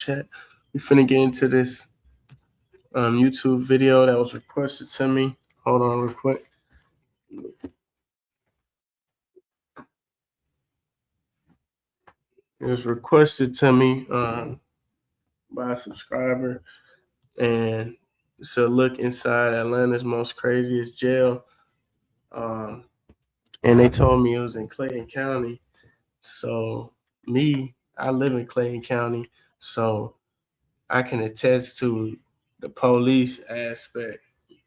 Chat. We finna get into this YouTube video that was requested to me. Hold on real quick. It was requested to me by a subscriber, and it's a look inside Atlanta's most craziest jail. And they told me it was in Clayton County. So I live in Clayton County, so I can attest to the police aspect,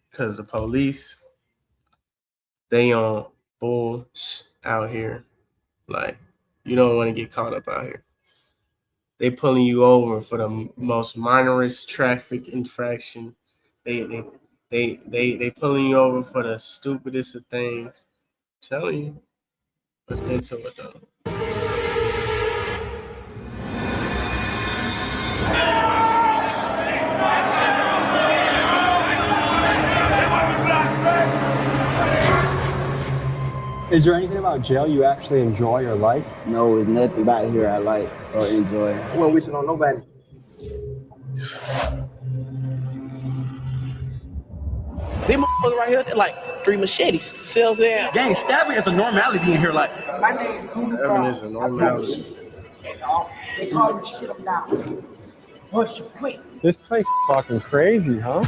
because the police, they on bull out here. Like, you don't want to get caught up out here. They pulling you over for the most minorest traffic infraction. They pulling you over for the stupidest of things. I'm telling you. Let's get into it though. Is there anything about jail you actually enjoy or like? No, it's nothing about here I like or enjoy. We don't wish it on nobody. These motherfuckers right here, they're like 3 machetes. Sells there. Gang, stabbing is a normality in here. Like, my name is Stabbing is a normality. They call this shit up now. Push you quick. This place is fucking crazy, huh?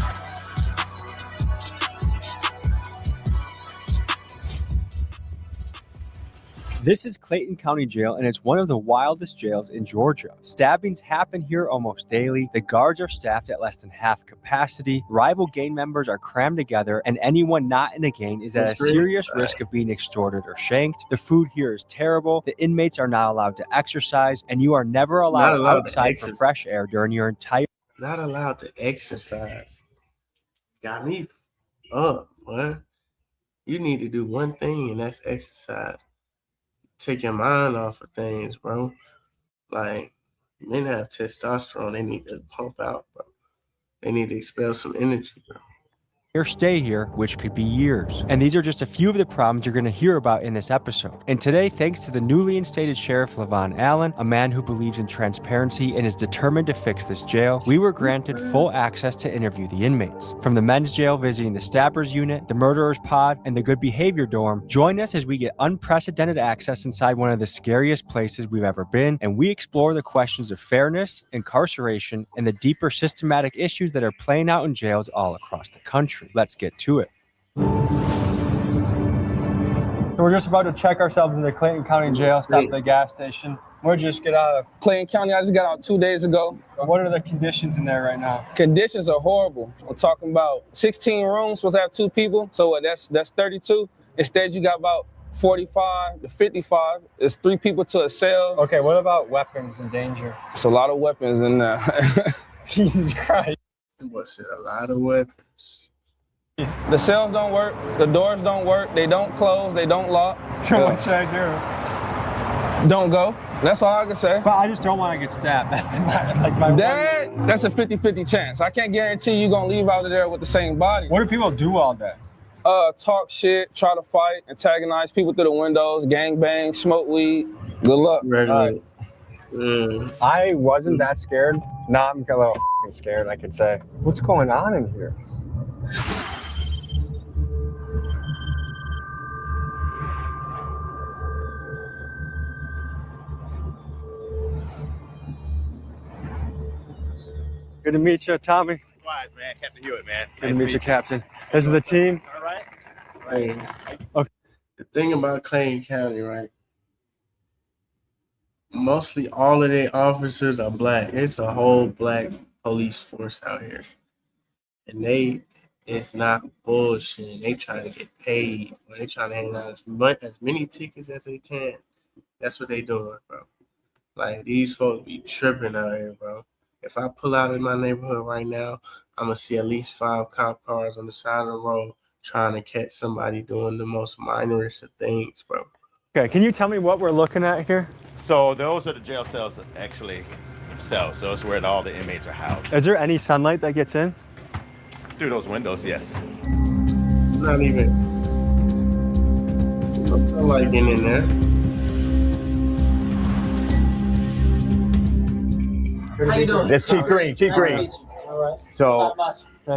This is Clayton County Jail, and it's one of the wildest jails in Georgia. Stabbings happen here almost daily. The guards are staffed at less than half capacity. Rival gang members are crammed together, and anyone not in a gang is at a serious risk of being extorted or shanked. The food here is terrible. The inmates are not allowed to exercise, and you are never allowed outside for fresh air during your entire... Not allowed to exercise. Got me up, man. You need to do one thing, and that's exercise. Take your mind off of things, bro. Like, men have testosterone. They need to pump out, bro. They need to expel some energy, bro. stay here, which could be years. And these are just a few of the problems you're going to hear about in this episode. And today, thanks to the newly instated Sheriff Levon Allen, a man who believes in transparency and is determined to fix this jail, we were granted full access to interview the inmates. From the men's jail visiting the Stabbers Unit, the Murderers Pod, and the Good Behavior Dorm, join us as we get unprecedented access inside one of the scariest places we've ever been, and we explore the questions of fairness, incarceration, and the deeper systematic issues that are playing out in jails all across the country. Let's get to it. We're just about to check ourselves into the Clayton County Jail, stop at the gas station. We'll just get out of Clayton County. I just got out 2 days ago. What are the conditions in there right now? Conditions are horrible. I'm talking about 16 rooms, supposed to have 2 people. So that's 32. Instead, you got about 45 to 55. It's 3 people to a cell. Okay, what about weapons and danger? It's a lot of weapons in there. Jesus Christ. What's it? A lot of weapons. The cells don't work. The doors don't work. They don't close. They don't lock. So what should I do? Don't go. That's all I can say. But I just don't want to get stabbed. That's my That's a 50-50 chance. I can't guarantee you're going to leave out of there with the same body. What do people do all day? Talk shit, try to fight, antagonize people through the windows, gang bang, smoke weed. Good luck. Right. I wasn't that scared. Now I'm a little scared, I could say. What's going on in here? Good to meet you, Tommy. Wise, man. Captain Hewitt, man. Good to meet you, Captain. This is the team. All right. Hey, okay. The thing about Clayton County, right? Mostly all of their officers are black. It's a whole black police force out here. And it's not bullshit. They trying to get paid. They trying to hand out as many tickets as they can. That's what they doing, bro. Like, these folks be tripping out here, bro. If I pull out in my neighborhood right now, I'm going to see at least 5 cop cars on the side of the road trying to catch somebody doing the most minorest of things, bro. Okay, can you tell me what we're looking at here? So those are the jail cells actually themselves. So it's where all the inmates are housed. Is there any sunlight that gets in? Through those windows, yes. Not even. No sunlight getting in there. How you doing? That's Chief Green. Chief Nice to Green. meet you. All right. So,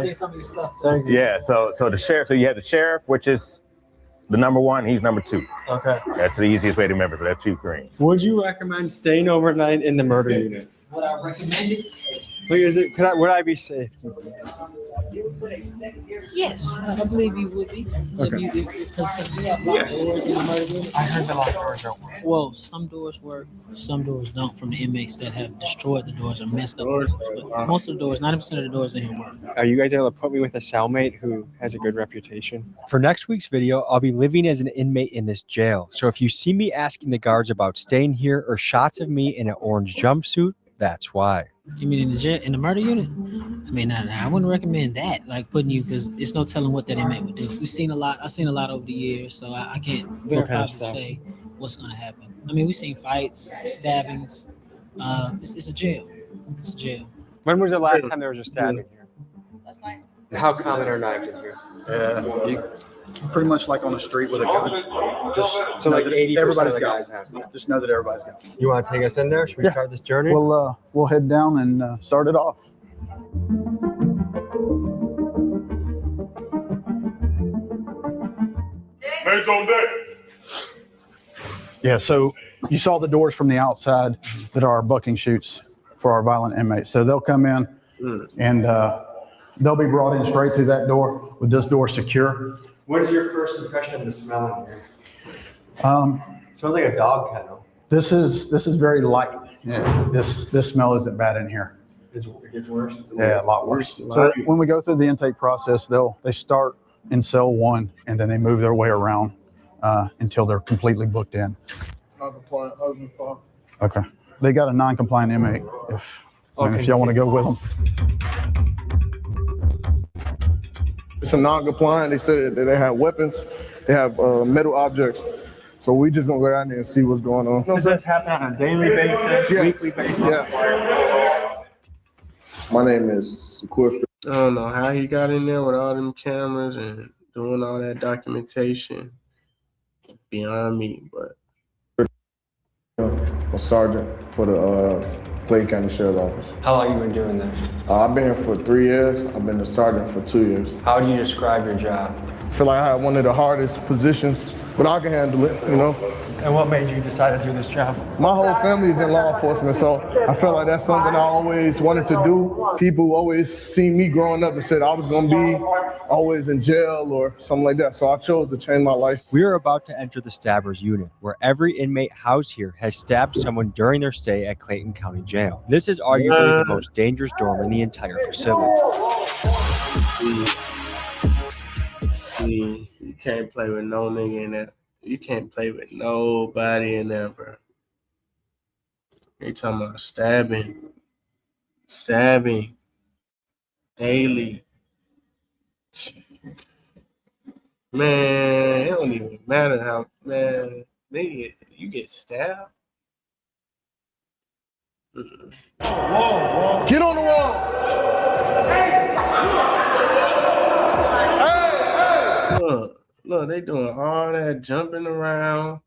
See some of your stuff too. yeah. So the sheriff. So you have the sheriff, which is the number one. He's number two. Okay. That's the easiest way to remember. So that's Chief Green. Would you recommend staying overnight in the murder unit? Would I recommend it? Like, would I be safe? Yes, I believe you would be. Okay. Because we have locked doors in the murder unit. I heard the locked doors don't work. Well, some doors work, some doors don't. From the inmates that have destroyed the doors or messed up the doors, but most of the doors, 90% of the doors in here work. Are you guys able to put me with a cellmate who has a good reputation? For next week's video, I'll be living as an inmate in this jail. So if you see me asking the guards about staying here or shots of me in an orange jumpsuit, that's why. You mean in the jail, in the murder unit? I mean, I wouldn't recommend that. Like putting you, because there's no telling what that inmate would do. We've seen a lot. I've seen a lot over the years, so I can't verify to say what's going to happen. I mean, we've seen fights, stabbings. It's a jail. It's a jail. When was the last time there was a stabbing here? And how common are knives in here? You pretty much like on the street with a gun. Just So like 80% everybody's of the got guys have. it. Just know that everybody's got it. You want to take us in there? Should we Yeah. start this journey? We'll head down and start it off. Hands on deck. Yeah, so you saw the doors from the outside that are our bucking chutes for our violent inmates. So they'll come in and they'll be brought in straight through that door with this door secure. What is your first impression of the smell in here? It smells like a dog kennel. This is very light. Yeah, this smell isn't bad in here. It gets worse. Yeah, a lot worse. So when we go through the intake process, they start in cell 1 and then they move their way around until they're completely booked in. Non-compliant husband, father. Okay. They got a non-compliant inmate if y'all want to go with them. It's a non-compliant. They said that they have weapons. They have metal objects. So we just gonna go down there and see what's going on. Does this happen on a daily basis, Yes. weekly basis? Yes. My name is Sequestra. I don't know how he got in there with all them cameras and doing all that documentation. Beyond me, but A sergeant for the Clayton County Sheriff's Office. How long have you been doing this? I've been here for 3 years. I've been a sergeant for 2 years. How do you describe your job? I feel like I have one of the hardest positions, but I can handle it, you know. And what made you decide to do this job? My whole family is in law enforcement, so I felt like that's something I always wanted to do. People always see me growing up and said I was gonna be always in jail or something like that, so I chose to change my life. We are about to enter the Stabbers unit, where every inmate housed here has stabbed someone during their stay at Clayton County Jail. This is arguably the most dangerous dorm in the entire facility. see, you can't play with no nigga in there. You can't play with nobody in there, bro. They talking about stabbing daily. Man, it don't even matter how, man, you get stabbed. Get on the wall! Look, they doing all that jumping around.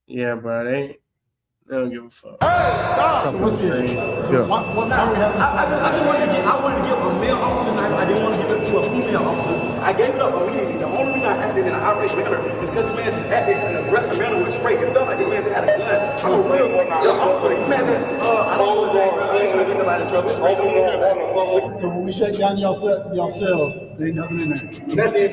Yeah, bro, they don't give a fuck. Stop! I wanted to give a male officer tonight, but I didn't want to give it to a female officer. I gave it up immediately. The only reason I acted in an irate manner is because this man just acted in an aggressive manner with spray. It felt like this man just had a gun. I'm a real officer. This man said, I don't know his name, bro. I ain't trying to get nobody in trouble. So when we shut down y'all cells, there ain't nothing in there. Nothing in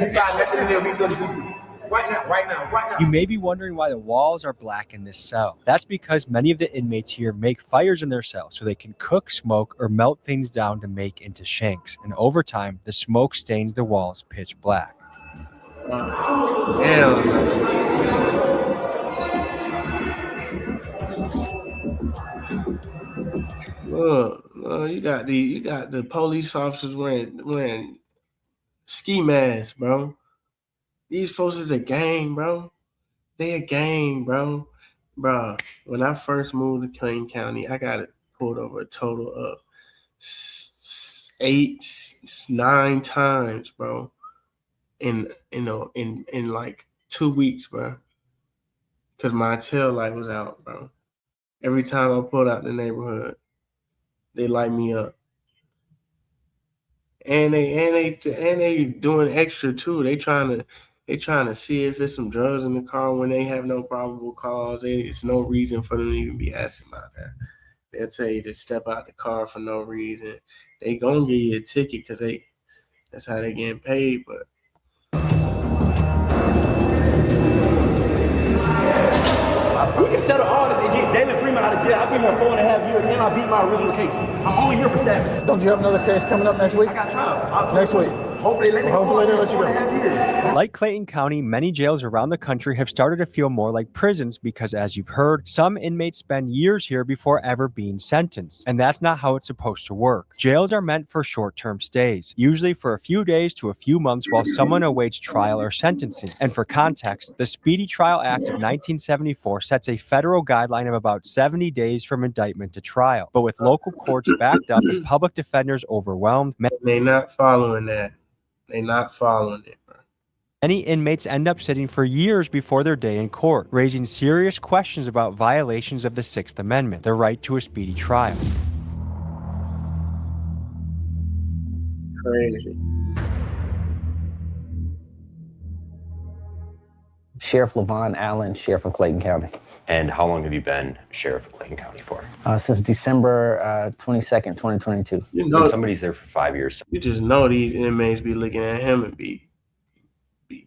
there. We go to do. Right now. You may be wondering why the walls are black in this cell. That's because many of the inmates here make fires in their cells so they can cook, smoke, or melt things down to make into shanks. And over time, the smoke stains the walls pitch black. Damn. Look, you got the police officers wearing ski masks, bro. These folks is a gang, bro. They a gang, bro. Bro, when I first moved to Clayton County, I got pulled over a total of 9 times, bro. In like 2 weeks, bro. Cause my tail light was out, bro. Every time I pulled out the neighborhood, they light me up. And they doing extra too. They trying to see if there's some drugs in the car when they have no probable cause. It's no reason for them to even be asking about that. They'll tell you to step out the car for no reason. They gonna give you a ticket because that's how they getting paid. But we can settle all this and get Jalen Freeman out of jail. I've been here 4.5 years and I beat my original case. I'm only here for stabbing. Don't you have another case coming up next week? I got trial. Next week. Hopefully they let me go. Hopefully they let you go. 4.5 years. Like Clayton County, many jails around the country have started to feel more like prisons because, as you've heard, some inmates spend years here before ever being sentenced. And that's not how it's supposed to work. Jails are meant for short-term stays, usually for a few days to a few months while someone awaits trial or sentencing. And for context, the Speedy Trial Act of 1974 sets a federal guideline of about 70 days from indictment to trial. But with local courts backed up and public defenders overwhelmed, they not following that. They not following it, bro. many inmates end up sitting for years before their day in court, raising serious questions about violations of the Sixth Amendment, the right to a speedy trial. Crazy. Sheriff LaVon Allen, Sheriff of Clayton County. And how long have you been Sheriff of Clayton County for? Since December 22nd, 2022. You know, when somebody's there for 5 years. You just know these inmates be looking at him and be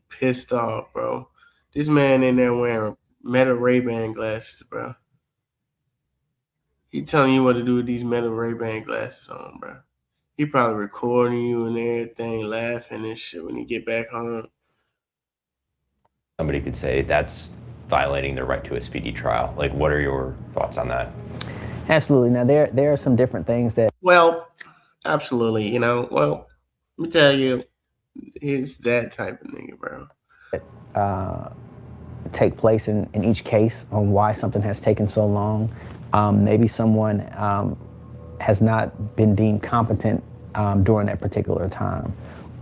pissed off, bro. This man in there wearing Meta Ray-Ban glasses, bro. He telling you what to do with these Meta Ray-Ban glasses on, bro. He probably recording you and everything, laughing and shit when he get back home. Somebody could say that's violating their right to a speedy trial. Like, what are your thoughts on that? Absolutely. Now, there are some different things that... Well, absolutely. You know, well, let me tell you, he's that type of nigga, bro. Take place in each case on why something has taken so long. Maybe someone has not been deemed competent during that particular time.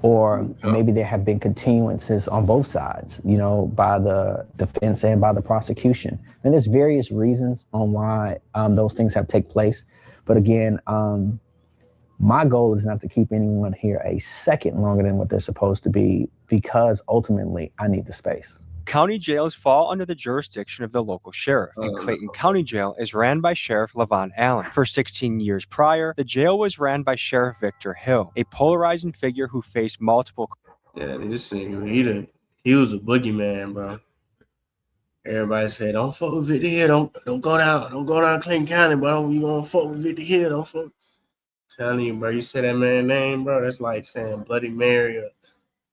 Or maybe there have been continuances on both sides, you know, by the defense and by the prosecution. And there's various reasons on why those things have taken place. But again, my goal is not to keep anyone here a second longer than what they're supposed to be, because ultimately I need the space. County jails fall under the jurisdiction of the local sheriff, and Clayton County Jail is ran by Sheriff LaVon Allen. For 16 years prior, the jail was ran by Sheriff Victor Hill, a polarizing figure who faced multiple... Yeah, this nigga, he was a boogeyman, bro. Everybody said, don't fuck with Victor Hill, don't go down Clayton County, bro. You gonna fuck with Victor Hill, don't fuck. I'm telling you, bro, you say that man's name, bro, that's like saying Bloody Mary or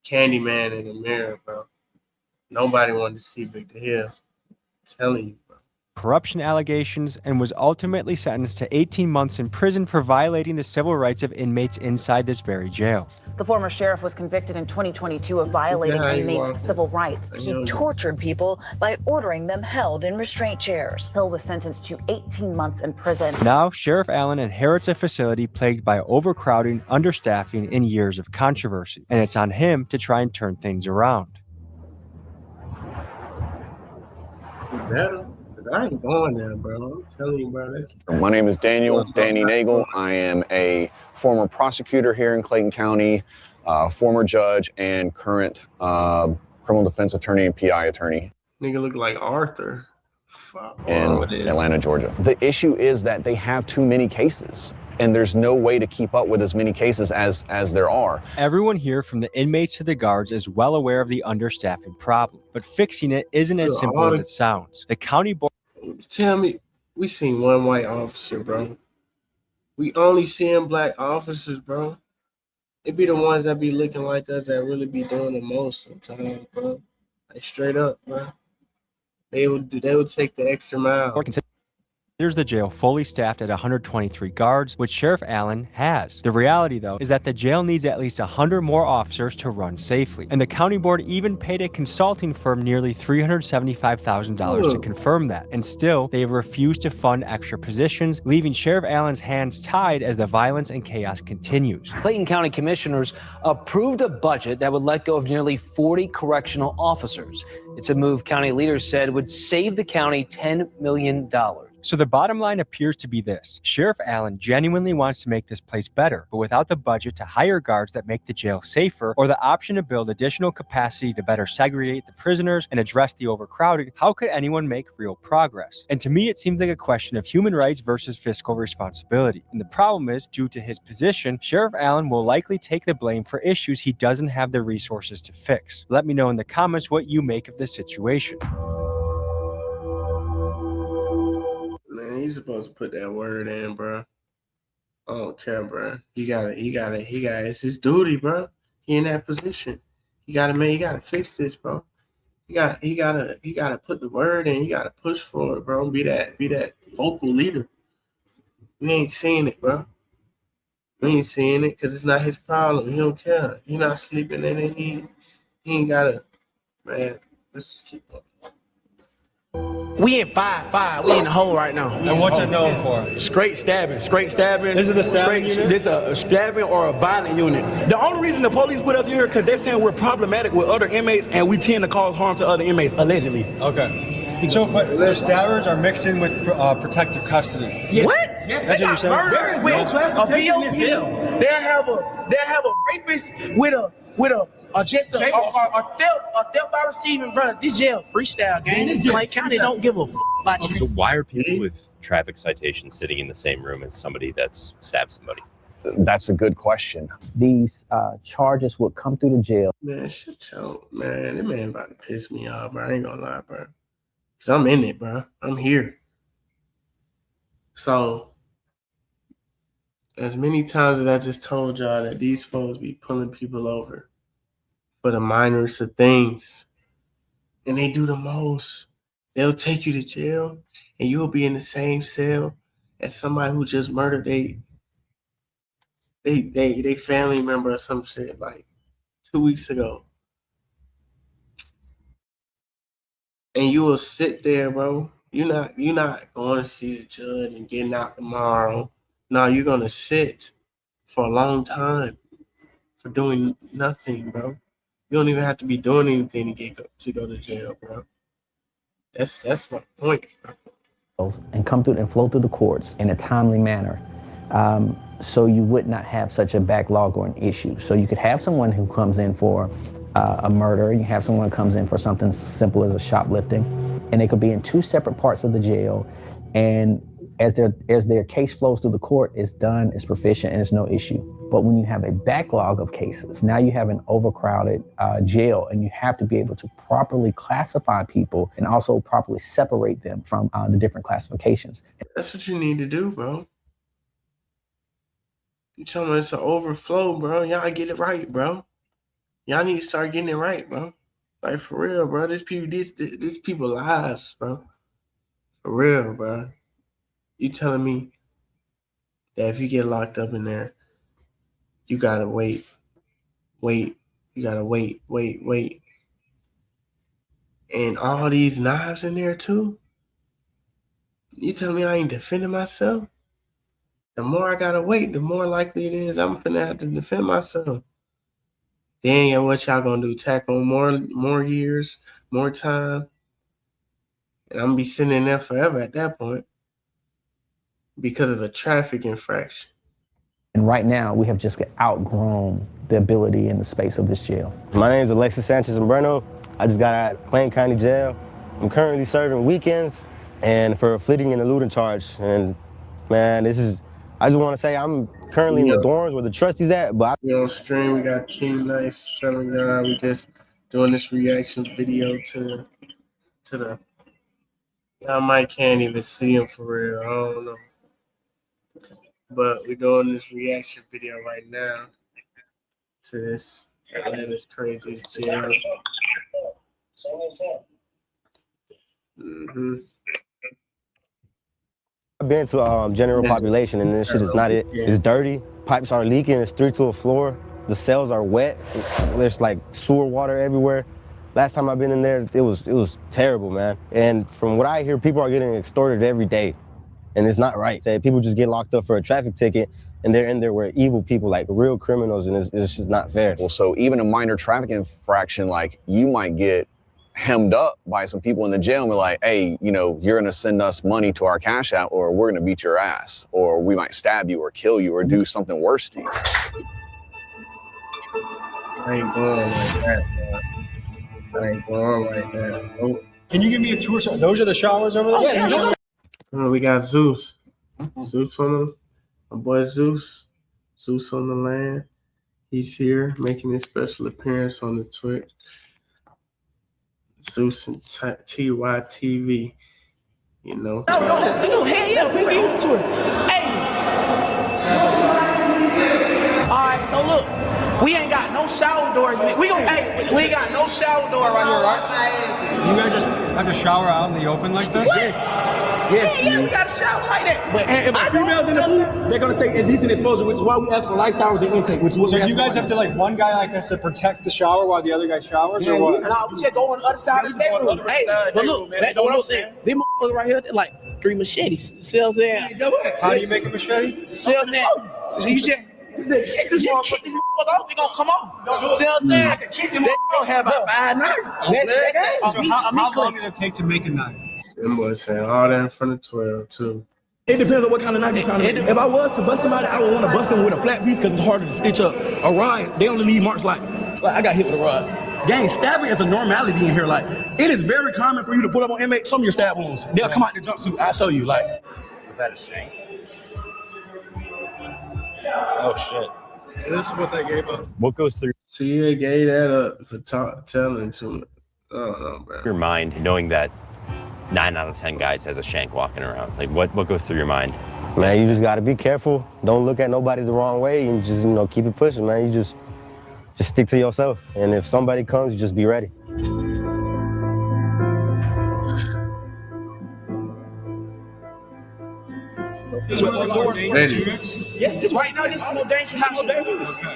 Candyman in the mirror, bro. Nobody wanted to see Victor Hill. I'm telling you, bro. Corruption allegations, and was ultimately sentenced to 18 months in prison for violating the civil rights of inmates inside this very jail. The former sheriff was convicted in 2022 of violating inmates' civil rights. He tortured people by ordering them held in restraint chairs. Hill was sentenced to 18 months in prison. Now, Sheriff Allen inherits a facility plagued by overcrowding, understaffing, and years of controversy. And it's on him to try and turn things around. Better, because I ain't going there, bro. I'm telling you, bro. My name is Danny Nagel. I am a former prosecutor here in Clayton County, former judge, and current criminal defense attorney and PI attorney. Nigga look like Arthur. Fuck. In Atlanta, Georgia. The issue is that they have too many cases, and there's no way to keep up with as many cases as there are. Everyone here, from the inmates to the guards, is well aware of the understaffing problem, but fixing it isn't as simple as it sounds. The county board... Tell me, we seen one white officer, bro. We only seeing black officers, bro. It be the ones that be looking like us that really be doing the most sometimes, bro. Like, straight up, bro. They would take the extra mile. Considers the jail fully staffed at 123 guards, which Sheriff Allen has. The reality, though, is that the jail needs at least 100 more officers to run safely. And the county board even paid a consulting firm nearly $375,000 to confirm that. And still, they have refused to fund extra positions, leaving Sheriff Allen's hands tied as the violence and chaos continues. Clayton County commissioners approved a budget that would let go of nearly 40 correctional officers. It's a move county leaders said would save the county $10 million. So the bottom line appears to be this. Sheriff Allen genuinely wants to make this place better, but without the budget to hire guards that make the jail safer or the option to build additional capacity to better segregate the prisoners and address the overcrowded, how could anyone make real progress? And to me, it seems like a question of human rights versus fiscal responsibility. And the problem is, due to his position, Sheriff Allen will likely take the blame for issues he doesn't have the resources to fix. Let me know in the comments what you make of this situation. Man, he's supposed to put that word in, bro. I don't care, bro. He got it's his duty, bro. He in that position. He gotta fix this, bro. He gotta put the word in. He gotta push for it, bro. Be that vocal leader. We ain't seeing it, bro. We ain't seeing it because it's not his problem. He don't care. He not sleeping in it. He ain't gotta, man. Let's just keep going. We in 5-5. We in the hole right now. And what's it known for? Straight stabbing. This is the stabbing unit? This is a stabbing or a violent unit. The only reason the police put us here because they're saying we're problematic with other inmates and we tend to cause harm to other inmates, allegedly. Okay. So, but the stabbers are mixed in with protective custody. Yes. What? Yes, That's what you're saying? Murderers with a BOP. They'll have a rapist with a just a theft by receiving, brother. This jail freestyle game. This Clay County don't give a f about you. So why are people with traffic citations sitting in the same room as somebody that's stabbed somebody? That's a good question. These charges would come through the jail. Man, shut your man. That man about to piss me off, bro. I ain't gonna lie, bro. Cause I'm in it, bro. I'm here. So, as many times as I just told y'all that these folks be pulling people over for the minorest of things, and they do the most. They'll take you to jail, and you'll be in the same cell as somebody who just murdered they family member or some shit like 2 weeks ago. And you will sit there, bro. You're not going to see the judge and getting out tomorrow. No, you're gonna sit for a long time for doing nothing, bro. You don't even have to be doing anything to go to jail, bro. That's my point, bro. And come through and flow through the courts in a timely manner, so you would not have such a backlog or an issue. So you could have someone who comes in for a murder, you have someone who comes in for something simple as a shoplifting, and they could be in two separate parts of the jail, and as their case flows through the court, it's done, it's proficient, and it's no issue. But when you have a backlog of cases, now you have an overcrowded jail, and you have to be able to properly classify people and also properly separate them from the different classifications. That's what you need to do, bro. You telling me it's an overflow, bro. Y'all get it right, bro. Y'all need to start getting it right, bro. Like, for real, bro. These people lives, bro. For real, bro. You telling me that if you get locked up in there, you gotta wait. You gotta wait. And all these knives in there too? You telling me I ain't defending myself? The more I gotta wait, the more likely it is I'm finna have to defend myself. Then what y'all gonna do? Tack on more years, more time? And I'm gonna be sitting in there forever at that point because of a traffic infraction. And right now, we have just outgrown the ability and the space of this jail. My name is Alexis Sanchez-Umbreno. I just got out of Clayton County Jail. I'm currently serving weekends and for a fleeing and eluding charge. And man, I just want to say I'm currently in the dorms where the trustee's at, but we on stream, we got King Nice, 7 guy. We just doing this reaction video to the, y'all might can't even see him for real, I don't know. But we're doing this reaction video right now to this Atlanta's craziest jail. I've been to general population and this shit is not it. It's dirty, pipes are leaking, it's 3 to a floor, the cells are wet, there's like sewer water everywhere. Last time I've been in there, it was terrible, man. And from what I hear, people are getting extorted every day. And it's not right. Say people just get locked up for a traffic ticket and they're in there where evil people, like real criminals, and it's just not fair. Well, so even a minor traffic infraction, like you might get hemmed up by some people in the jail and we're like, hey, you know, you're going to send us money to our cash app or we're going to beat your ass or we might stab you or kill you or do something worse to you. I ain't going like that, bro. I ain't going like that. Nope. Can you give me a tour? Those are the showers over there? Yeah. We got Zeus. Zeus on the, my boy Zeus. Zeus on the land. He's here making his special appearance on the Twitch. Zeus and TYTV. You know. Hell yeah, we get to it. Hey. All right, so look, we ain't got no shower doors in it. We ain't got no shower door right here, right? You guys just have to shower out in the open like this? Yeah, we got a shower like that. But if my females in the pool, they're gonna say indecent exposure, which is why we ask for light showers and intake. So do you guys have to like one guy like this to protect the shower while the other guy showers, or what? Nah, we just go on the other side of the room. Hey, but look, that's what I'm saying. These motherfuckers right here, they're like 3 machetes. See what I'm saying? How do you make a machete? See what I'm saying? So you just kick this motherfucker off, he gonna come off. See what I'm saying? They don't have about 5 knives. How long does it take to make a knife? Them boys saying all that in front of 12 too. It depends on what kind of knife you're trying to make. If I was to bust somebody, I would want to bust them with a flat piece because it's harder to stitch up. A rod, they only leave marks like I got hit with a rod. Gang, stabbing is a normality in here. Like, it is very common for you to put up on inmates some of your stab wounds. They'll come out the jumpsuit. I'll show you. Like, Was that a shank? Oh shit. This is what they gave us. What goes through So you gave that up for telling to me. I don't know, bro. your mind knowing that 9 out of 10 guys has a shank walking around? Like, what goes through your mind? Man, you just gotta be careful. Don't look at nobody the wrong way and just, keep it pushing, man. You just stick to yourself. And if somebody comes, you just be ready. this where the doors yes, this right now, this is no dangerous house.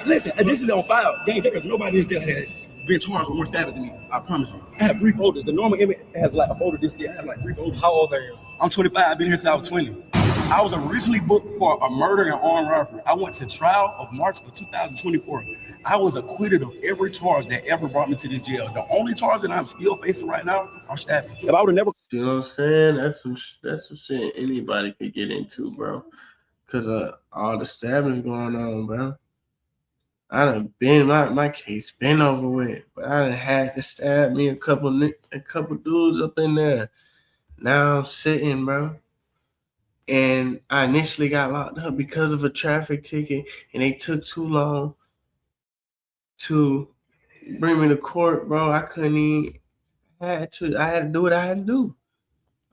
Listen, this is on file. Gang, there is nobody in this jail that has been charged with more stabbings than me. I promise you. I have 3 folders. The normal inmate has like a folder this day. I have like 3 folders. How old are you? I'm 25. I've been here since I was 20. I was originally booked for a murder and armed robbery. I went to trial of March of 2024. I was acquitted of every charge that ever brought me to this jail. The only charge that I'm still facing right now are stabbings. If I would have never, You know what I'm saying? That's some shit anybody could get into, bro. Cause all the stabbings going on, bro. I done been my case been over with, but I done had to stab me a couple dudes up in there. Now I'm sitting, bro. And I initially got locked up because of a traffic ticket, and they took too long to bring me to court, bro. I couldn't even. I had to do what I had to do.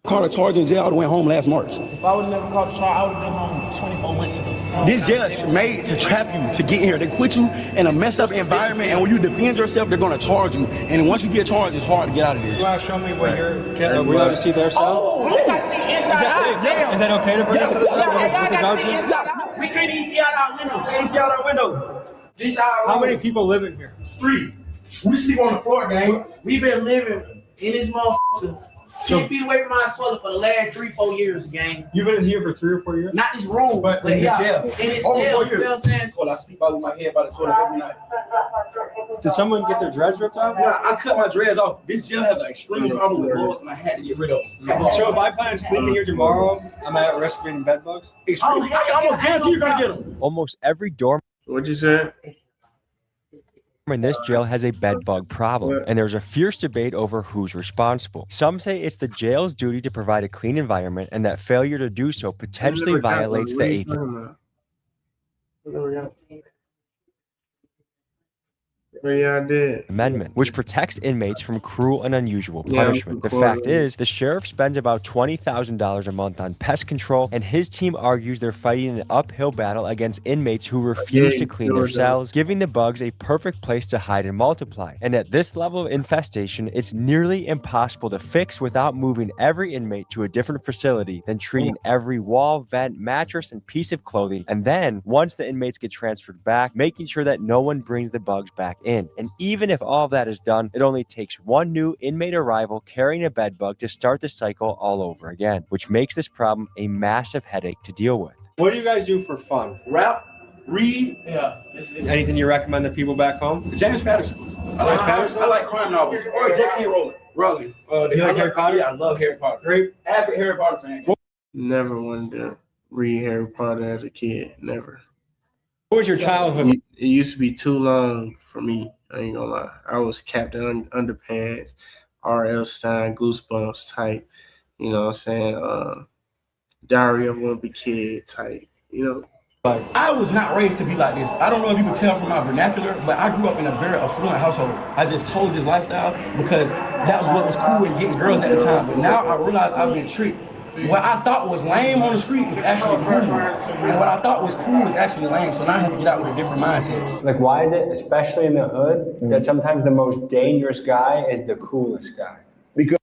caught a charge in jail, I would have went home last March. If I would have never caught the charge, I would have been home 24 months ago. This jail is made to trap you to get here. They put you in a messed up environment, and when you defend yourself, they're gonna charge you. And once you get charged, it's hard to get out of this. You want to show me what your we ought to see their cell? Oh, we got to see inside out. Is that okay to bring us to the cell? We can't even see out our window. Can't see out our window. This our How many people live in here? 3. We sleep on the floor, gang. We been living in this motherfucker 10 feet away from my toilet for the last 3-4 years, gang. You've been in here for 3 or 4 years? Not this room, but in this yeah, jail. in this Over cell. 4 You know what I'm saying? Well, I sleep out with my head by the toilet every night. Did someone get their dreads ripped off? Yeah, I cut my dreads off. This jail has an extreme problem with bugs, and I had to get rid of them. So if I plan on sleeping here tomorrow, I'm at risk of getting bed bugs? Extreme. I can almost guarantee you're gonna get them. Almost every dorm What'd you say? in this jail has a bed bug problem, and there's a fierce debate over who's responsible. Some say it's the jail's duty to provide a clean environment, and that failure to do so potentially violates the 8th. Yeah, I did. Amendment, which protects inmates from cruel and unusual punishment. The fact is, the sheriff spends about $20,000 a month on pest control, and his team argues they're fighting an uphill battle against inmates who refuse to clean their cells, giving the bugs a perfect place to hide and multiply. And at this level of infestation, it's nearly impossible to fix without moving every inmate to a different facility, then treating every wall, vent, mattress, and piece of clothing, and then, once the inmates get transferred back, making sure that no one brings the bugs back in. And even if all of that is done, it only takes one new inmate arrival carrying a bed bug to start the cycle all over again, which makes this problem a massive headache to deal with. What do you guys do for fun? Rap, read. Yeah. Anything you recommend to people back home? James Patterson. I like Patterson. I like crime novels. Or Jack K. Rowling. Really? You like Harry Potter? Yeah, I love Harry Potter. Great, avid Harry Potter fan. Never wanted to read Harry Potter as a kid. Never. What was your childhood? It used to be too long for me. I ain't gonna lie. I was Captain Underpants, R.L. Stein, Goosebumps type. You know what I'm saying? Diary of a Wimpy Kid type. You know. I was not raised to be like this. I don't know if you can tell from my vernacular, but I grew up in a very affluent household. I just chose this lifestyle because that was what was cool in getting girls at the time. But now I realize I've been tricked. What I thought was lame on the street is actually cool. And what I thought was cool is actually lame. So now I have to get out with a different mindset. Like, why is it, especially in the hood, that sometimes the most dangerous guy is the coolest guy? Because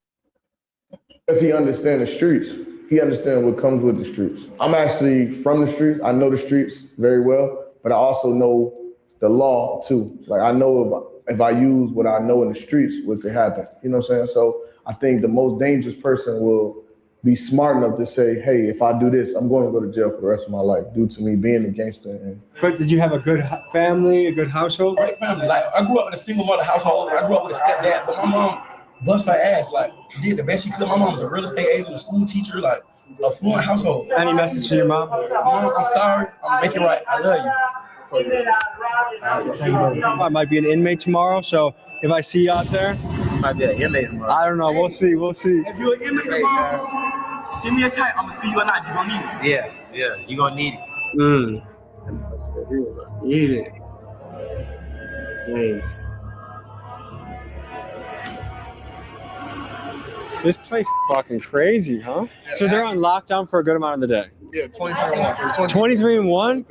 he understands the streets. He understands what comes with the streets. I'm actually from the streets. I know the streets very well, but I also know the law too. Like, I know if I use what I know in the streets, what could happen. You know what I'm saying? So I think the most dangerous person will be smart enough to say, hey, if I do this, I'm going to go to jail for the rest of my life due to me being a gangster. But did you have a good family, a good household? Great family. Like, I grew up in a single mother household. I grew up with a stepdad, but my mom bust her ass. Like, she did the best she could. My mom's a real estate agent, a school teacher, like, affluent household. Any message to your mom? Mom, I'm sorry. I'm making it right. I love you. I might be an inmate tomorrow, so if I see you out there, might be an inmate tomorrow. I don't know. We'll see. We'll see. If you're an inmate tomorrow, send me a kite. I'm gonna see you or not. You're gonna need it. Yeah, you're gonna need it. Need it. Hey. This place is fucking crazy, huh? So they're on lockdown for a good amount of the day. Yeah, 23-1. 23 and 1?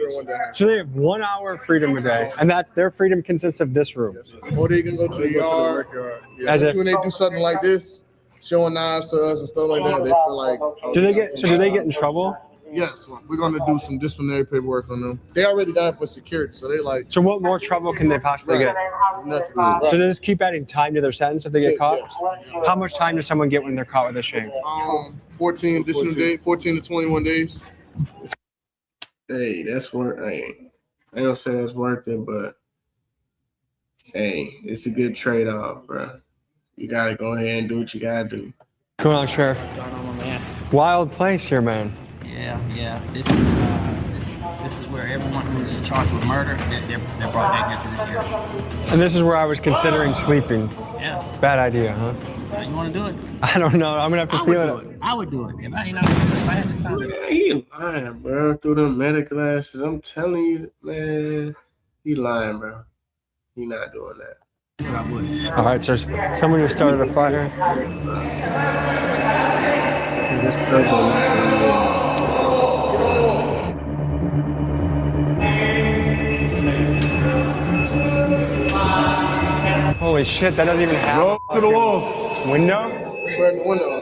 So they have 1 hour of freedom a day, and that's their freedom consists of this room. Or they can go to the yard. Yeah, As especially when they do something like this, showing knives to us and stuff like that, they feel like. Do they get in trouble? Yes, we're going to do some disciplinary paperwork on them. They already died for security, so they like. So what more trouble can they possibly get? Nothing. So they just keep adding time to their sentence if they get caught? Yes. How much time does someone get when they're caught with a shank? 14 additional days, 14 to 21 days. Hey, that's worth. Hey, I don't say that's worth it, but hey, it's a good trade-off, bro. You gotta go ahead and do what you gotta do. Come on, Sheriff. What's going on, my man? Wild place here, man. Yeah. This is where everyone who's charged with murder, they're brought back here to this area. And this is where I was considering sleeping. Yeah. Bad idea, huh? You want to do it? I don't know. I'm gonna have to feel it. I would do it if I had the time. He lying, bro. Through them meta glasses, I'm telling you, man, he lying, bro. He not doing that. I would. All right, so someone who started a fire. This person. Holy shit, that doesn't even happen. Roll to the wall. Window? Burn the window.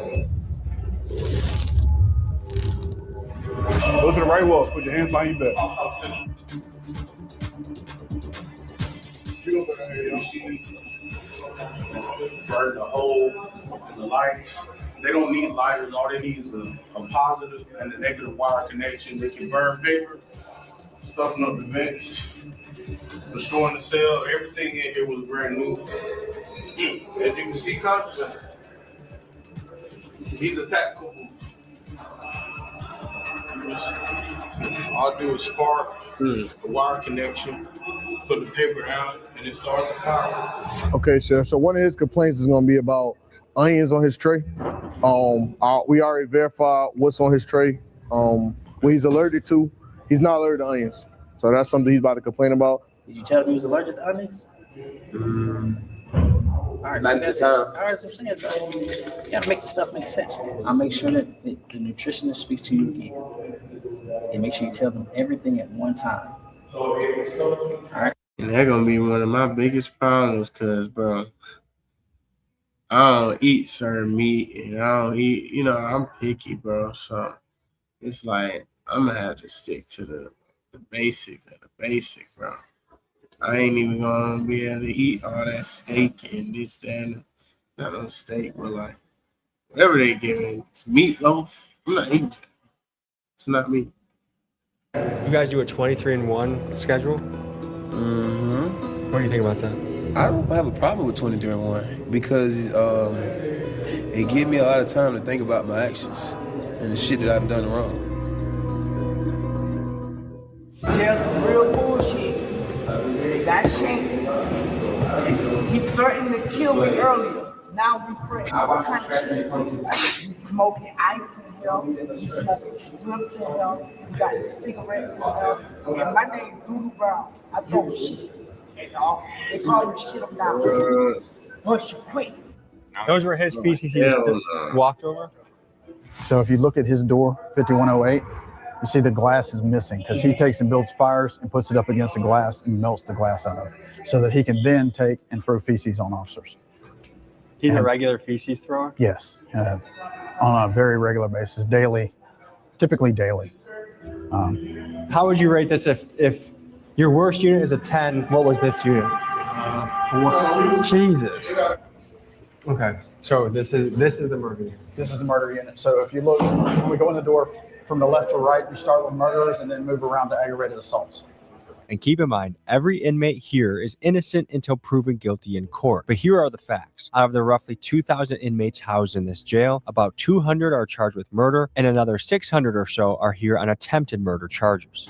Go to the right wall. Put your hands behind your back. Burn the hole in the light. They don't need lighters. All they need is a positive and a negative wire connection. They can burn paper, stuffing up the vents, destroying the cell. Everything in here was brand new. As you can see, Constable, he's a tactical move. All I do is spark the wire connection, put the paper down, and it starts to fire. Okay, Sheriff. So one of his complaints is going to be about onions on his tray. We already verified what's on his tray. What he's allergic to. He's not allergic to onions. So that's something he's about to complain about. Did you tell him he was allergic to onions? All right, so that's all right, so I'm saying. So you gotta make the stuff make sense. I'll make sure that the nutritionist speaks to you again. And make sure you tell them everything at one time. All right. And that's gonna be one of my biggest problems, cause bro, I don't eat certain meat and I don't eat, I'm picky, bro. So it's like I'm gonna have to stick to the basic of the basic, bro. I ain't even gonna be able to eat all that steak and this, that, and not no steak, but like whatever they give me, meatloaf. I'm not eating that. It's not me. You guys do a 23-1 schedule? Mm-hmm. What do you think about that? I don't have a problem with 2031 because it gives me a lot of time to think about my actions and the shit that I've done wrong. Jail's some real bullshit. They got shanked. He threatened to kill me earlier. Now we threatened all kind of shit. You smoking ice in here. You smoking strips in here. You got the cigarettes in here. And my name Doodoo Brown. I throw shit. You know? They call me shit up now. Push you quick. Those were his feces he just walked over? So if you look at his door, 5108, you see the glass is missing because he takes and builds fires and puts it up against the glass and melts the glass out of it so that he can then take and throw feces on officers. He's a regular feces thrower? Yes, on a very regular basis, daily, typically daily. How would you rate this if your worst unit is a 10? What was this unit? 4. Jesus. Okay, so this is the murder unit. This is the murder unit. So if you look, when we go in the door from the left to right, you start with murderers and then move around to aggravated assaults. And keep in mind, every inmate here is innocent until proven guilty in court. But here are the facts. Out of the roughly 2,000 inmates housed in this jail, about 200 are charged with murder, and another 600 or so are here on attempted murder charges.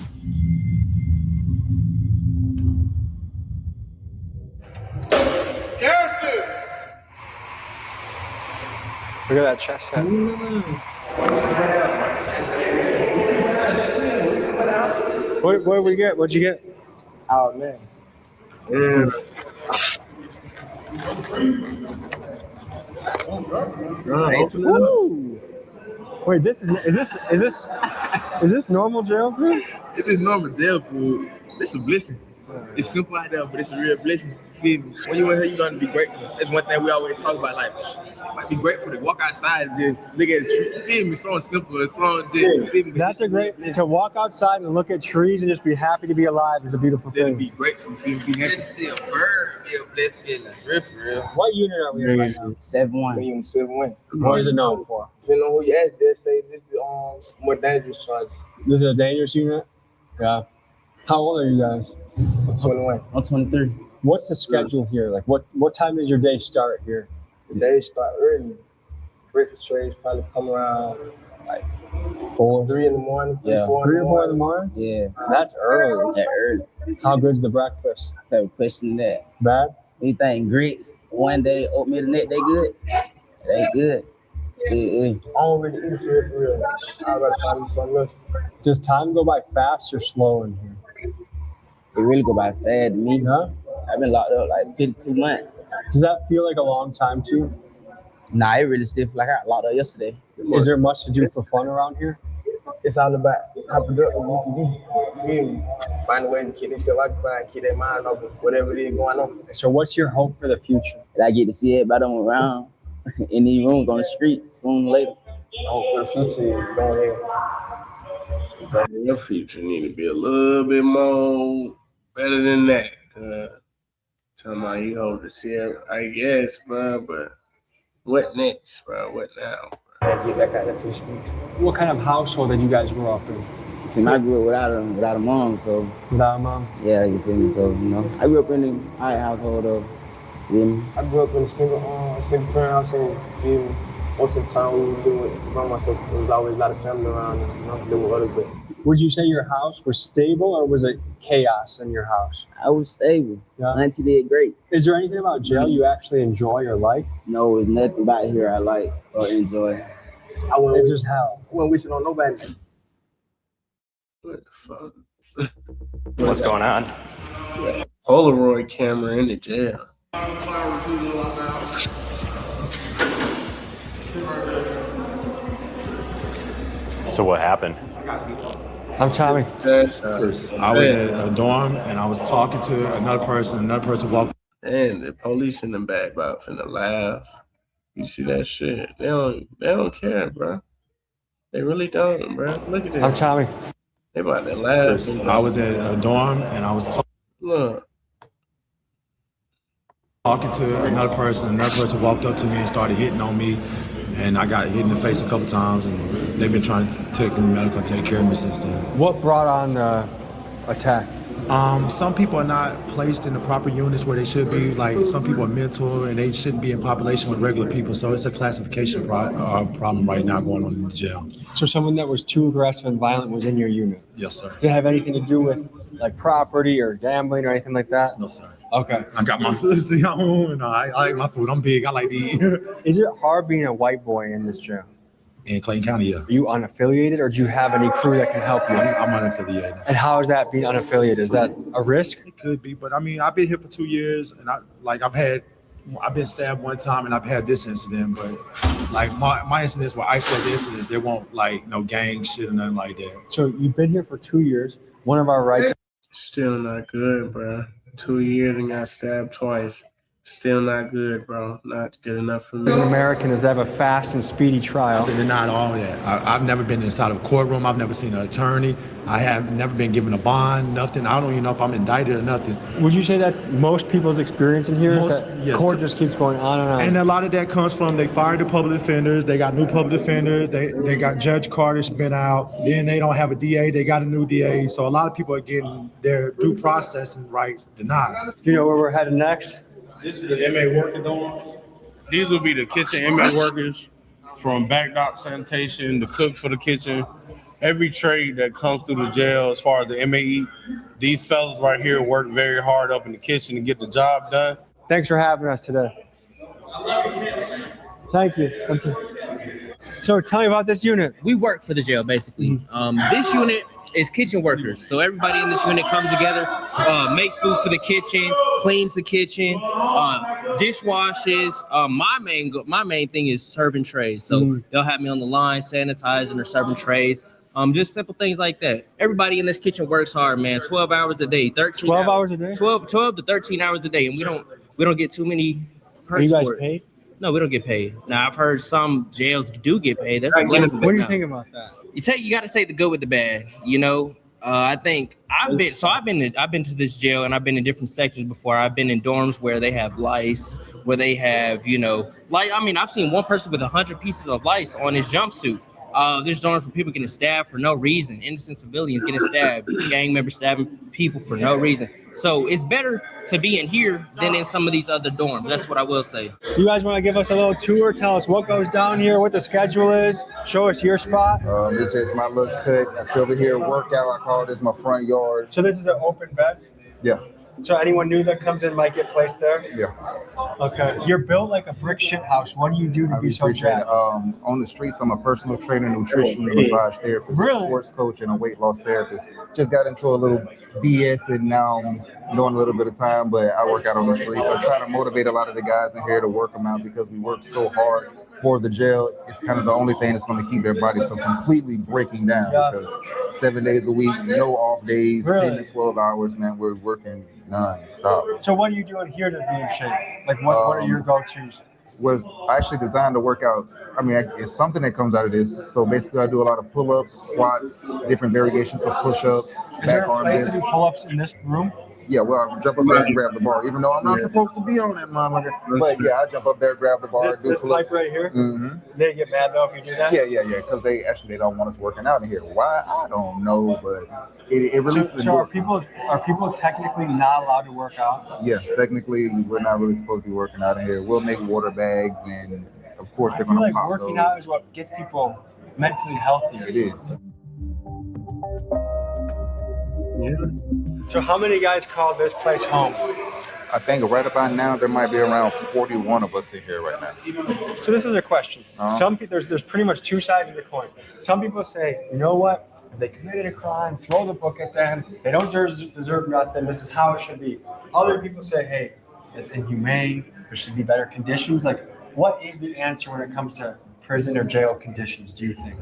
Garrison! Look at that chest head. What did we get? What'd you get? Oh, man. Woo! Wait, this normal jail food? It is normal jail food. It's a blessing. It's simple out there, but it's a real blessing. Feel me? When you in here, you learn to be grateful. That's one thing we always talk about. Like, be grateful to walk outside and just look at the tree. Feel me? So simple. It's so just feel me. That's a great to walk outside and look at trees and just be happy to be alive is a beautiful thing. Be grateful. Feel me? Be happy to see a bird. Be a blessed feeling. Real for real. What unit are we in right now? 7-1. Unit 7-1. What is it known for? Depending on who you ask, they'll say this is more dangerous charges. This is a dangerous unit? Yeah. How old are you guys? I'm 21. I'm 23. What's the schedule here? Like what time does your day start here? The day start early. Breakfast trades probably come around like 3 in the morning. Yeah. 3 or 4 in the morning? Yeah. That's early. Yeah, early. How good's the breakfast? Have a question that. Bad? Anything grits one day, oatmeal the next, they good? They good. I don't really eat for real. I'd rather find me something else. Does time go by fast or slow in here? It really go by fast to me. Huh? I've been locked up like 52 months. Does that feel like a long time to you? Nah, it really still feel like I got locked up yesterday. Is there much to do for fun around here? It's all about how productive you can be. Feel me? Find a way to keep themselves occupied, keep their mind off of whatever it is going on. So what's your hope for the future? That I get to see everybody on around in these rooms on the street sooner or later. Hope for the future, go ahead. Your future need to be a little bit more better than that. Tell me you hope to see it, I guess, bro. But what next, bro? What now? Get back out there to the streets. What kind of household did you guys grow up in? See, I grew up without a mom, so. Without a mom? Yeah, you feel me? So, you know, I grew up in a high household of, you know. I grew up in a single parent household, feel me? Most of the time we were living with grandma, so there was always a lot of family around and, you know, living with others. But would you say your house was stable or was it chaos in your house? I was stable. Yeah. Auntie did great. Is there anything about jail you actually enjoy or like? No, there's nothing about here I like or enjoy. It's just hell. I wouldn't wish it on nobody. What the fuck? What's going on? Polaroid camera in the jail. So what happened? I'm Tommy. I was in a dorm and I was talking to another person walked. And the police in the back about finna laugh. You see that shit? They don't care, bro. They really don't, bro. Look at this. I'm Tommy. They about to laugh. I was in a dorm and I was talking to another person walked up to me and started hitting on me. And I got hit in the face a couple times, and they've been trying to take me medical and take care of me since then. What brought on the attack? Some people are not placed in the proper units where they should be. Like some people are mental and they shouldn't be in population with regular people. So it's a classification problem right now going on in the jail. So someone that was too aggressive and violent was in your unit? Yes, sir. Did it have anything to do with like property or gambling or anything like that? No, sir. Okay. I got my sister home and I like my food. I'm big. I like to eat. Is it hard being a white boy in this jail? In Clayton County, yeah. Are you unaffiliated or do you have any crew that can help you? I'm unaffiliated. And how is that being unaffiliated? Is that a risk? It could be, but I mean, I've been here for 2 years and I've been stabbed one time and I've had this incident, but like my incidents were isolated incidents. They won't like no gang shit or nothing like that. So you've been here for 2 years. One of our rights. Still not good, bro. 2 years and got stabbed twice. Still not good, bro. Not good enough for me. As an American, is to have a fast and speedy trial. They're not all that. I've never been inside of a courtroom. I've never seen an attorney. I have never been given a bond, nothing. I don't even know if I'm indicted or nothing. Would you say that's most people's experience in here? Yes. Court just keeps going on and on. And a lot of that comes from they fired the public defenders. They got new public defenders. They got Judge Carter's been out. Then they don't have a DA. They got a new DA. So a lot of people are getting their due processing rights denied. Do you know where we're headed next? This is the inmate working dorms. These will be the kitchen inmate workers from backdock sanitation, the cooks for the kitchen, every trade that comes through the jail as far as the inmate eat. These fellas right here work very hard up in the kitchen to get the job done. Thanks for having us today. Thank you. So tell me about this unit. We work for the jail, basically. This unit is kitchen workers. So everybody in this unit comes together, makes food for the kitchen, cleans the kitchen, dishwashes. My main thing is serving trays. So they'll have me on the line, sanitizing or serving trays. Just simple things like that. Everybody in this kitchen works hard, man. 12 hours a day, 13 12 hours a day? 12 to 13 hours a day. And we don't get too many Are you guys for it. paid? No, we don't get paid. Now I've heard some jails do get paid. That's a blessing. What do you think about that? You got to take the good with the bad. You know, I think I've been to this jail and I've been in different sectors before. I've been in dorms where they have lice, where they have, I've seen one person with 100 pieces of lice on his jumpsuit. There's dorms where people getting stabbed for no reason. Innocent civilians getting stabbed, gang members stabbing people for no reason. So it's better to be in here than in some of these other dorms. That's what I will say. You guys want to give us a little tour? Tell us what goes down here, what the schedule is. Show us your spot. This is my little cut. I sit over here workout. I call this my front yard. So this is an open bed? Yeah. So anyone new that comes in might get placed there? Yeah. Okay. You're built like a brick shit house. What do you do to be so jacked? On the streets, I'm a personal trainer, nutrition, massage therapist, a sports coach, and a weight loss therapist. Just got into a little BS and now I'm doing a little bit of time, but I work out on the streets. I try to motivate a lot of the guys in here to work them out because we work so hard for the jail. It's kind of the only thing that's going to keep their bodies from completely breaking down because 7 days a week, no off days, 10 to 12 hours, man, we're working non-stop. So what are you doing here to be in shape? Like what are your go-tos? I actually designed to work out. I mean, it's something that comes out of this. So basically I do a lot of pull-ups, squats, different variations of push-ups, Is there a place to do pull-ups in this room? Yeah, well, I jump up there and grab the bar, even though I'm not supposed to be on that motherfucker. But yeah, I jump up there, grab the bar, do this pull-ups. pipe right here? Mm-hmm. They get mad though if you do that? Yeah, because they don't want us working out in here. Why? I don't know, but it releases So are people technically not allowed to work out? Yeah, technically we're not really supposed to be working out in here. We'll make water bags, and of course they're I feel gonna like pop working those. out is what gets people mentally healthy. It is. Yeah. So how many guys call this place home? I think right about now there might be around 41 of us in here right now. So this is a question. Some people, there's pretty much two sides of the coin. Some people say, you know what? If they committed a crime, throw the book at them. They don't deserve nothing. This is how it should be. Other people say, hey, it's inhumane. There should be better conditions. Like, what is the answer when it comes to prison or jail conditions, do you think?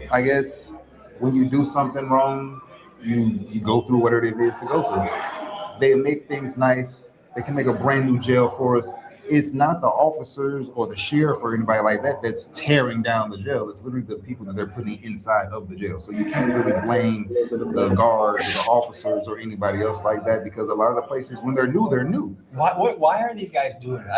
I guess when you do something wrong, you go through whatever it is to go through. They make things nice. They can make a brand new jail for us. It's not the officers or the sheriff or anybody like that that's tearing down the jail. It's literally the people that they're putting inside of the jail. So you can't really blame the guards or the officers or anybody else like that because a lot of the places, when they're new, they're new. Why are these guys doing it?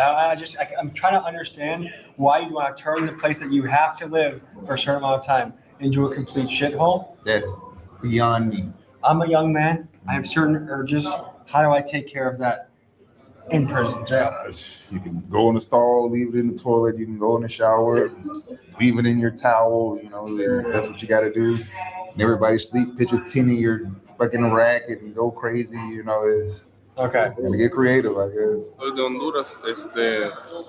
I'm trying to understand why you want to turn the place that you have to live for a certain amount of time into a complete shithole. That's beyond me. I'm a young man. I have certain urges. How do I take care of that in prison jail? You can go in the stall, leave it in the toilet. You can go in the shower, leave it in your towel. You know, and that's what you got to do. And everybody sleep, pitch a 10 in your fucking rack and go crazy. You know, it's okay. And get creative, I guess. Soy de Honduras,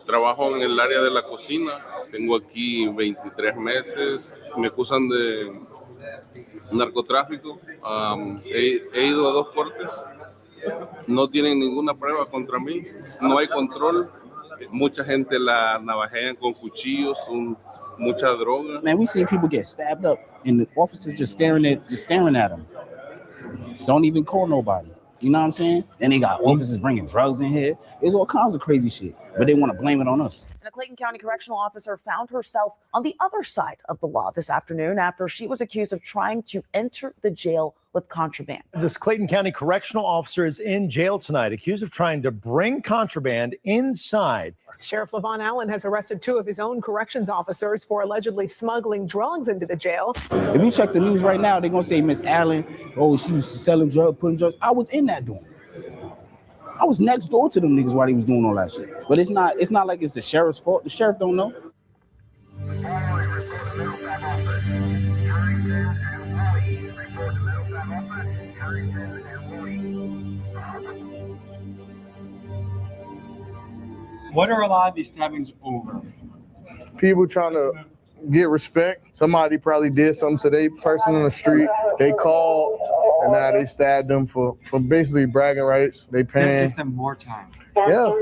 trabajo en el área de la cocina, tengo aquí 23 meses, me acusan de narcotráfico, he ido a 2 cortes, no tienen ninguna prueba contra mí, no hay control, mucha gente la navajean con cuchillos, mucha droga. Man, we seen people get stabbed up and the officers just staring at them. Don't even call nobody. You know what I'm saying? And they got officers bringing drugs in here. There's all kinds of crazy shit, but they want to blame it on us. And a Clayton County correctional officer found herself on the other side of the law this afternoon after she was accused of trying to enter the jail with contraband. This Clayton County correctional officer is in jail tonight, accused of trying to bring contraband inside. Sheriff Levon Allen has arrested 2 of his own corrections officers for allegedly smuggling drugs into the jail. If you check the news right now, they're going to say Miss Allen, oh, she was selling drugs, putting drugs. I was in that dorm. I was next door to them niggas while they was doing all that shit. But it's not like it's the sheriff's fault. The sheriff don't know. What are a lot of these stabbings over? People trying to get respect. Somebody probably did something to their person on the street. They called, and now they stabbed them for basically bragging rights. They paying. Gives them more time. Yeah.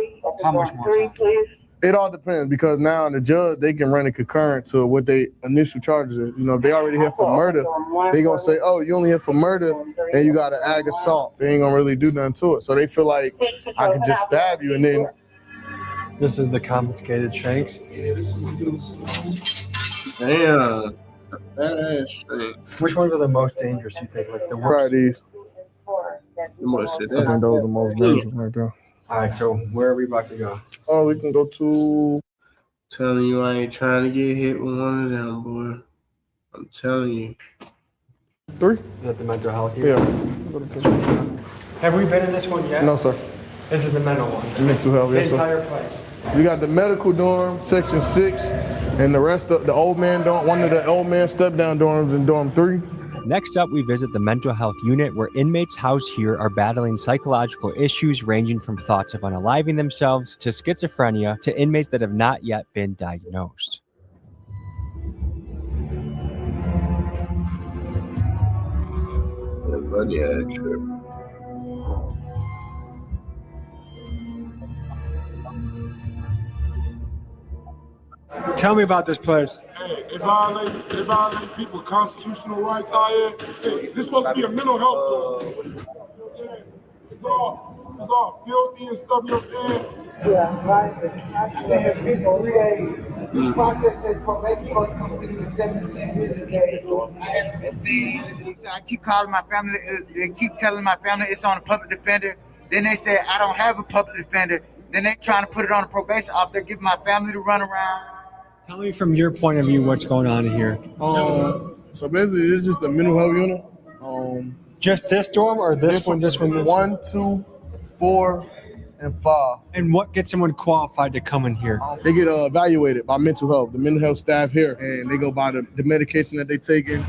How much more time? It all depends because now the judge, they can run a concurrent to what they initial charges is. You know, if they already here for murder, they gonna say, oh, you only here for murder and you got an ag assault. They ain't gonna really do nothing to it. So they feel like I can just stab you and then. This is the confiscated shanks. Damn. That shit. Which ones are the most dangerous, you think? Like the worst? Probably these. I think those are the most dangerous right there. All right, so where are we about to go? Oh, we can go to. Telling you, I ain't trying to get hit with one of them, boy. I'm telling you. 3? Is that the mental health here? Yeah. Have we been in this one yet? No, sir. This is the mental one. Mental health, yes, The sir. entire place. We got the medical dorm, section 6, and the rest of the old man dorm, one of the old man step down dorms in dorm 3. Next up, we visit the mental health unit where inmates housed here are battling psychological issues ranging from thoughts of unaliving themselves to schizophrenia to inmates that have not yet been diagnosed. Yeah, buddy, had a trip. Tell me about this place. Hey, they violate people's constitutional rights out here. Hey, is this supposed to be a mental health thing? It's all filthy and stuff, you know what I'm saying? Yeah, right. They have been 3 days. Process says probation supposed to come 6 to 17 days. I keep calling my family. They keep telling my family it's on a public defender. Then they say I don't have a public defender. Then they trying to put it on a probation officer, giving my family to run around. Tell me from your point of view what's going on here. So basically, this is just the mental health unit. Just this dorm or this one? 1, 2, 4, and 5. And what gets someone qualified to come in here? They get evaluated by mental health. The mental health staff here, and they go by the medication that they taking,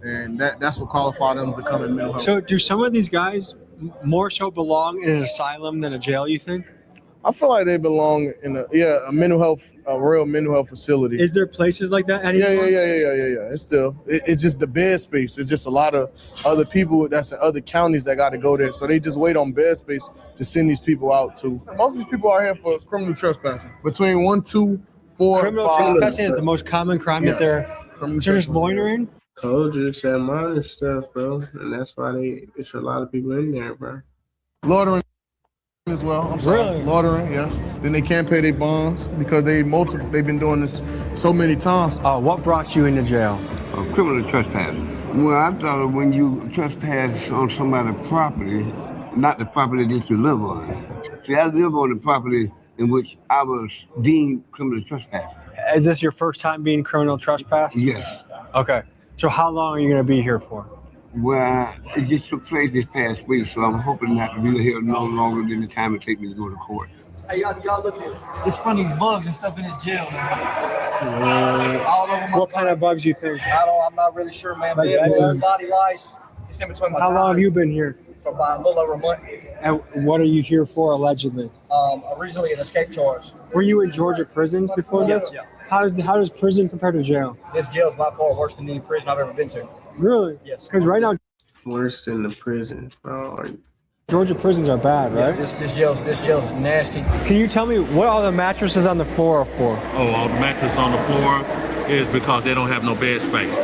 and that's what qualifies them to come in mental health. So do some of these guys more so belong in an asylum than a jail, you think? I feel like they belong in a real mental health facility. Is there places like that anymore? Yeah. It's just the bed space. It's just a lot of other people that's in other counties that got to go there. So they just wait on bed space to send these people out to. Most of these people are here for criminal trespassing. Between 1, 2, 4, Criminal 5. trespassing is the most common crime that they're just loitering. Told you it's that minor stuff, bro, and that's why it's a lot of people in there, bro. Loitering as well. I'm sorry. Really? Loitering, yes. Then they can't pay their bonds because they've been doing this so many times. What brought you into jail? Criminal trespassing. Well, I thought when you trespass on somebody's property, not the property that you live on. See, I live on the property in which I was deemed criminal trespassing. Is this your first time being criminal trespass? Yes. Okay. So how long are you going to be here for? Well, it just took place this past week, so I'm hoping not to be here no longer than the time it takes me to go to court. Hey, y'all look at this. It's funny, these bugs and stuff in this jail, man. All over my What kind of bugs you think? I'm not really sure, man. Like Bed body lice. It's in between my How long have you been here? For about a little over a month. And what are you here for, allegedly? Originally an escape charge. Were you in Georgia prisons before this? Yeah. How does prison compare to jail? This jail is by far worse than any prison I've ever been to. Really? Yes. Because right now, Worse than the prison, bro. Georgia prisons are bad, right? Yeah, this jail's nasty. Can you tell me what all the mattresses on the floor are for? Oh, all the mattress on the floor is because they don't have no bed space.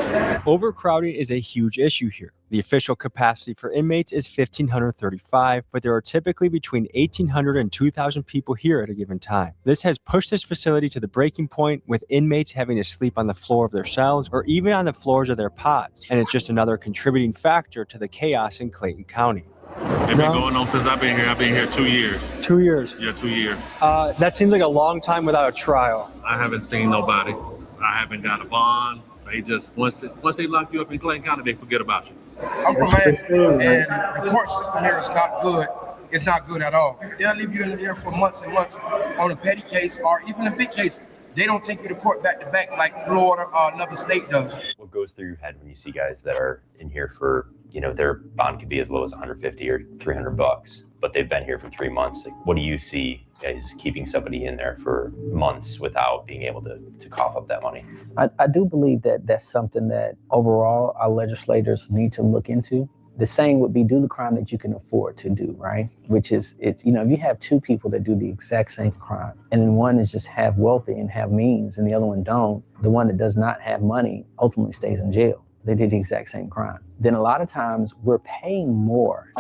Overcrowding is a huge issue here. The official capacity for inmates is 1,535, but there are typically between 1,800 and 2,000 people here at a given time. This has pushed this facility to the breaking point, with inmates having to sleep on the floor of their cells or even on the floors of their pods. And it's just another contributing factor to the chaos in Clayton County. It's been going on since I've been here. I've been here 2 years. 2 years? Yeah, 2 years. That seems like a long time without a trial. I haven't seen nobody. I haven't got a bond. They just, once they lock you up in Clayton County, they forget about you. I'm from Lansing, and the court system here is not good. It's not good at all. They'll leave you in here for months and months on a petty case or even a big case. They don't take you to court back to back like Florida or another state does. What goes through your head when you see guys that are in here for, their bond could be as low as $150 or $300, but they've been here for 3 months? Like, what do you see as keeping somebody in there for months without being able to cough up that money? I do believe that that's something that overall our legislators need to look into. The saying would be, do the crime that you can afford to do, right? Which is, if you have two people that do the exact same crime, and then one is just half wealthy and have means and the other one don't, the one that does not have money ultimately stays in jail. They did the exact same crime. Then a lot of times we're paying more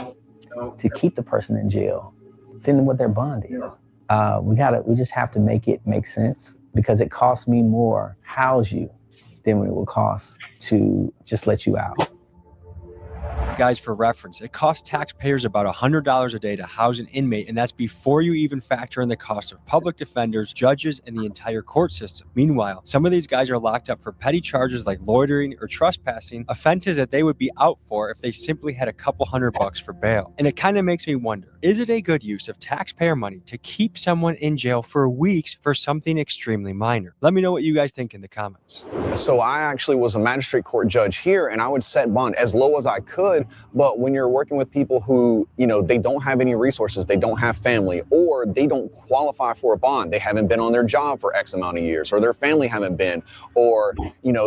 to keep the person in jail than what their bond is. We just have to make it make sense, because it costs me more to house you than it will cost to just let you out. Guys, for reference, it costs taxpayers about $100 a day to house an inmate, and that's before you even factor in the cost of public defenders, judges, and the entire court system. Meanwhile, some of these guys are locked up for petty charges like loitering or trespassing, offenses that they would be out for if they simply had a couple $100 for bail. And it kind of makes me wonder, is it a good use of taxpayer money to keep someone in jail for weeks for something extremely minor? Let me know what you guys think in the comments. So I actually was a magistrate court judge here, and I would set bond as low as I could. But when you're working with people who, they don't have any resources, they don't have family, or they don't qualify for a bond, they haven't been on their job for X amount of years, or their family haven't been, or,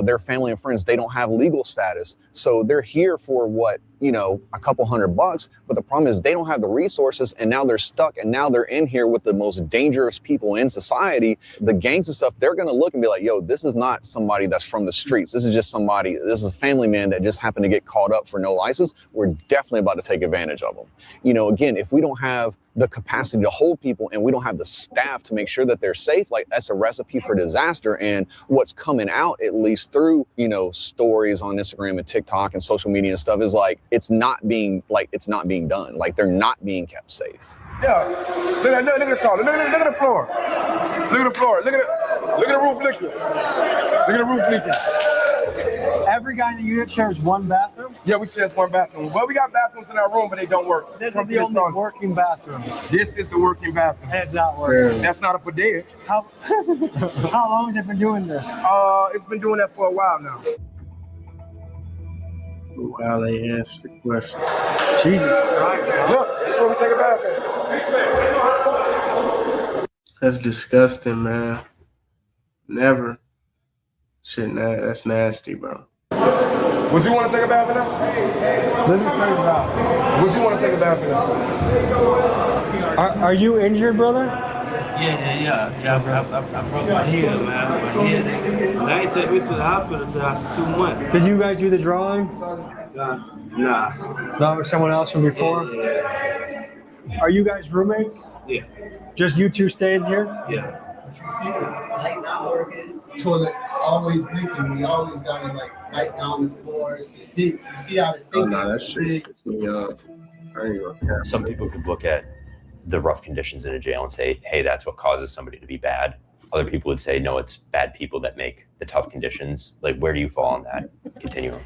their family and friends, they don't have legal status. So they're here for what, a couple $100, but the problem is they don't have the resources, and now they're stuck, and now they're in here with the most dangerous people in society. The gangs and stuff, they're going to look and be like, yo, this is not somebody that's from the streets. This is just somebody, this is a family man that just happened to get caught up for no license. We're definitely about to take advantage of them. Again, if we don't have the capacity to hold people and we don't have the staff to make sure that they're safe, like, that's a recipe for disaster. And what's coming out, at least through, stories on Instagram and TikTok and social media and stuff, is like, it's not being done. Like, they're not being kept safe. Yeah, look at the top. Look at the floor. Look at the floor. Look at the roof leaking. Look at the roof leaking. Every guy in the unit shares one bathroom? Yeah, we share one bathroom. Well, we got bathrooms in our room, but they don't work. This is the only working bathroom. This is the working bathroom. And it's not working. That's not a bidet. How long has it been doing this? It's been doing that for a while now. While they answer the question. Jesus Christ. Look, this is where we take a bath in. That's disgusting, man. Never. Shit, that's nasty, bro. Would you want to take a bath in there? This is pretty bad. Would you want to take a bath in there? Are you injured, brother? Yeah. I broke my head, man. My head. They ain't take me to the hospital until after 2 months. Did you guys do the drawing? Nah. That was someone else from before? Yeah. Are you guys roommates? Yeah. Just you two staying here? Yeah. Light not working, toilet always leaking. We always gotta light down the floors, the sinks. You see how the sink that shit gets me up. Some people could look at the rough conditions in a jail and say, hey, that's what causes somebody to be bad. Other people would say, no, it's bad people that make the tough conditions. Like, where do you fall on that continuum?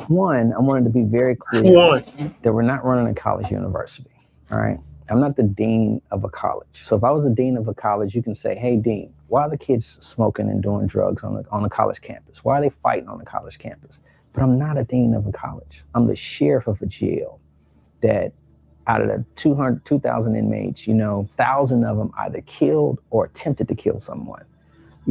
One, I wanted to be very clear that we're not running a college university. All right. I'm not the dean of a college. So if I was a dean of a college, you can say, hey, dean, why are the kids smoking and doing drugs on a college campus? Why are they fighting on the college campus? But I'm not a dean of a college. I'm the sheriff of a jail that out of the 2,000 inmates, 1,000 of them either killed or attempted to kill someone.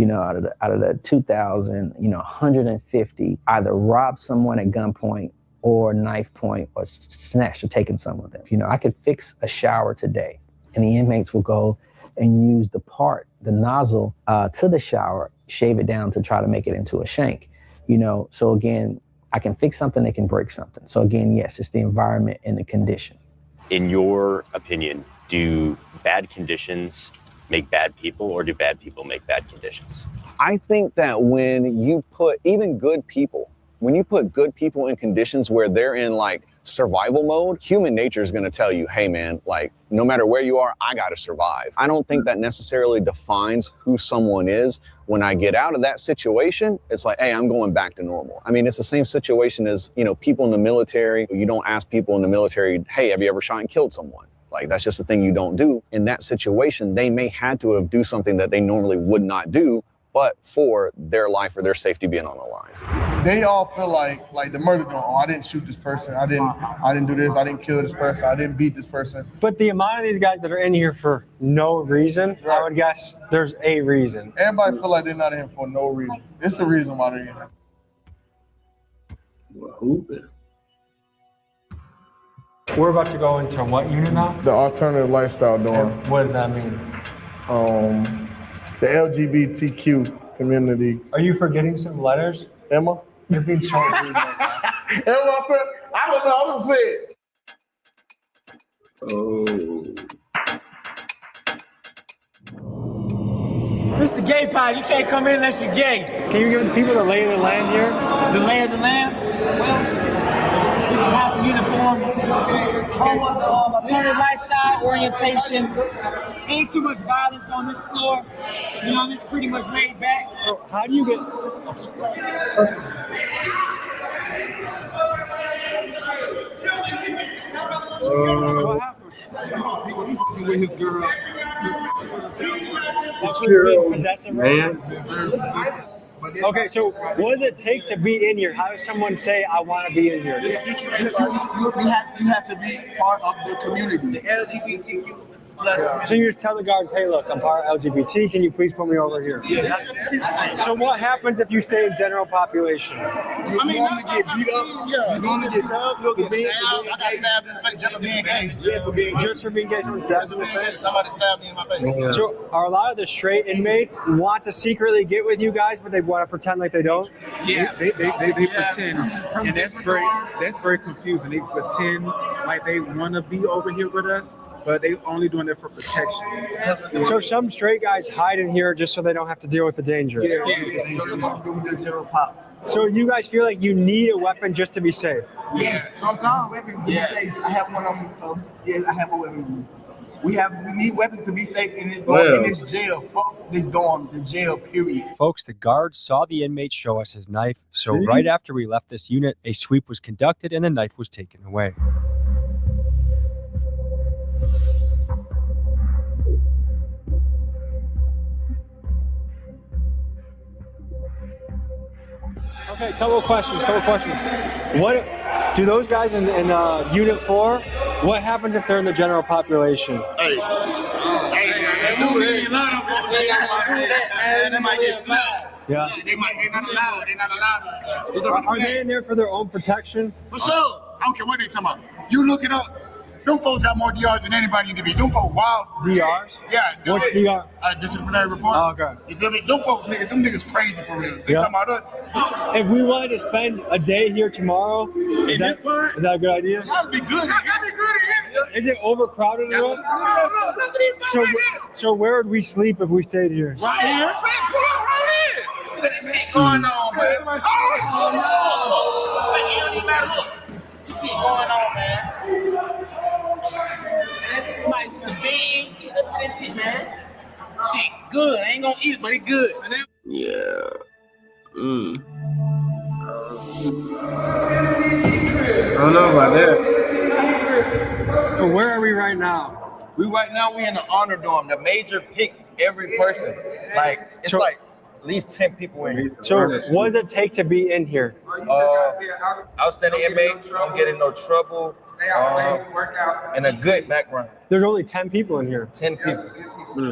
Out of the 2,000, 150 either robbed someone at gunpoint or knife point or snatched or taken some of them. I could fix a shower today and the inmates will go and use the nozzle to the shower, shave it down to try to make it into a shank. So again, I can fix something, they can break something. So again, yes, it's the environment and the condition. In your opinion, do bad conditions make bad people, or do bad people make bad conditions? I think that when you put even good people, when you put good people in conditions where they're in like survival mode, human nature is going to tell you, hey man, like no matter where you are, I got to survive. I don't think that necessarily defines who someone is. When I get out of that situation, it's like, hey, I'm going back to normal. I mean, it's the same situation as, people in the military. You don't ask people in the military, hey, have you ever shot and killed someone? Like, that's just a thing you don't do. In that situation, they may had to have do something that they normally would not do, but for their life or their safety being on the line. They all feel like the murder don't. Oh, I didn't shoot this person. I didn't do this. I didn't kill this person. I didn't beat this person. But the amount of these guys that are in here for no reason, I would guess there's a reason. Everybody feel like they're not in here for no reason. It's a reason why they're in here. Well, hooping. We're about to go into what unit now? The alternative lifestyle dorm. And what does that mean? The LGBTQ community. Are you forgetting some letters? Emma? You're being short. Emma said, I don't know, I'm gonna say it. This the gay pod. You can't come in unless you're gay. Can you give the people the lay of the land here? The lay of the land? Well, this is House of Uniform. Home of the alternative lifestyle orientation. Ain't too much violence on this floor. It's pretty much laid back. So how do you get... What happened? He was fucking with his girl. That's what you're being possessive, right? Okay, so what does it take to be in here? How does someone say, I want to be in here? You have to be part of the community. The LGBTQ plus. So you just tell the guards, hey, look, I'm part of LGBT. Can you please put me over here? Yeah. So what happens if you stay in general population? You're going to get beat up. You're going to get stabbed. I got stabbed in the face just for being gay. Yeah, for being gay. Just for being gay, someone stabbed in the face? Somebody stabbed me in my face. So are a lot of the straight inmates want to secretly get with you guys, but they want to pretend like they don't? Yeah, they pretend, and that's very confusing. They pretend like they want to be over here with us, but they only doing it for protection. So some straight guys hide in here just so they don't have to deal with the danger. So you guys feel like you need a weapon just to be safe? Yeah. Sometimes weapons to be safe. I have one on me, so yeah, I have a weapon on me. We need weapons to be safe in this dorm, in this jail. Fuck this dorm, the jail, period. Folks, the guards saw the inmate show us his knife, so right after we left this unit, a sweep was conducted and the knife was taken away. Okay, couple of questions. What do those guys in Unit 4, what happens if they're in the general population? They might get flipped. Yeah. They're not allowed. They're not allowed. Are they in there for their own protection? For sure. I don't care what they talking about. You look it up. Them folks got more DRs than anybody in the be. Them folks wild. DRs? Yeah. What's DR? Disciplinary report. Oh, okay. You feel me? Them folks, them niggas crazy for real. They talking about us. If we wanted to spend a day here tomorrow, is that a good idea? That'd be good. Is it overcrowded at all? So where would we sleep if we stayed here? Right here? Man, pull up right here. Look at this shit going on, man. Oh, no. It don't even matter. Look. This shit going on, man. Might be some beans. Look at this shit, man. Shit good. I ain't gonna eat it, but it good. Yeah. don't know about that. So where are we right now? We in the honor dorm. The major pick every person. Like it's So- like at least 10 people in here. So what does it take to be in here? Outstanding inmate, don't get in no trouble, and a good background. There's only 10 people in here. 10 people.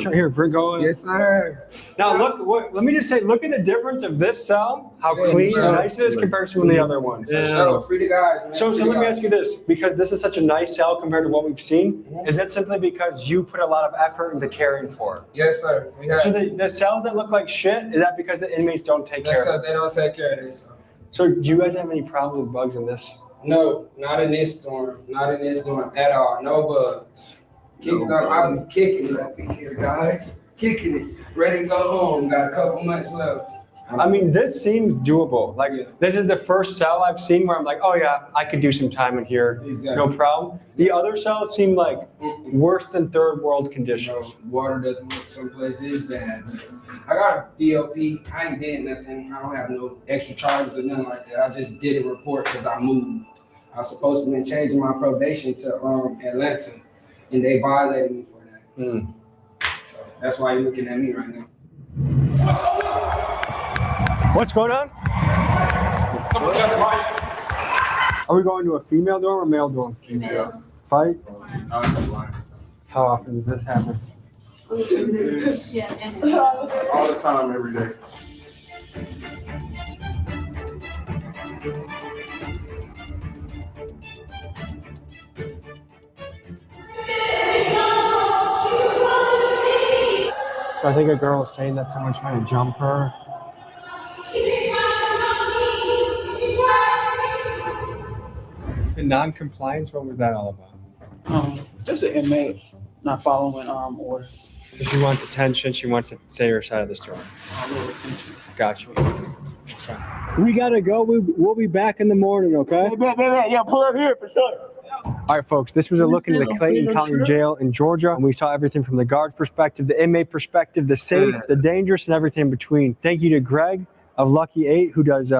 Sure, here, bring going. Yes, sir. Now let me just say, look at the difference of this cell, how clean and nice it is compared to the other ones. Free the guys, man. So let me ask you this, because this is such a nice cell compared to what we've seen, is that simply because you put a lot of effort into caring for it? Yes, sir. So the cells that look like shit, is that because the inmates don't take care of it? they don't take care of this. So do you guys have any problems with bugs in this? No, not in this dorm. Not in this dorm at all. No bugs. I'll be kicking it up in here, guys. Kicking it. Ready to go home. Got a couple months left. I mean, this seems doable. Like, this is the first cell I've seen where I'm like, oh yeah, I could do some time in here, no problem. The other cells seem like worse than third world conditions. Water doesn't look someplace is bad. I got a DOP. I ain't did nothing. I don't have no extra charges or nothing like that. I just did a report because I moved. I was supposed to be changing my probation to Atlanta, and they violated me for that. So that's why you're looking at me right now. What's going on? Are we going to a female dorm or male dorm? Female. Fight? How often does this happen? Oh, All the time, every day. So I think a girl was saying that someone's trying to jump her. The non-compliance, what was that all about? Just an inmate not following orders. So she wants attention. She wants to say her side of the story. Attention. Gotcha. Okay. We gotta go. We'll be back in the morning, okay? Yeah, pull up here for sure. All right, folks, this was a look into the Clayton County Jail in Georgia. And we saw everything from the guard's perspective, the inmate perspective, the safe, the dangerous, and everything in between. Thank you to Greg of Lucky 8, who does,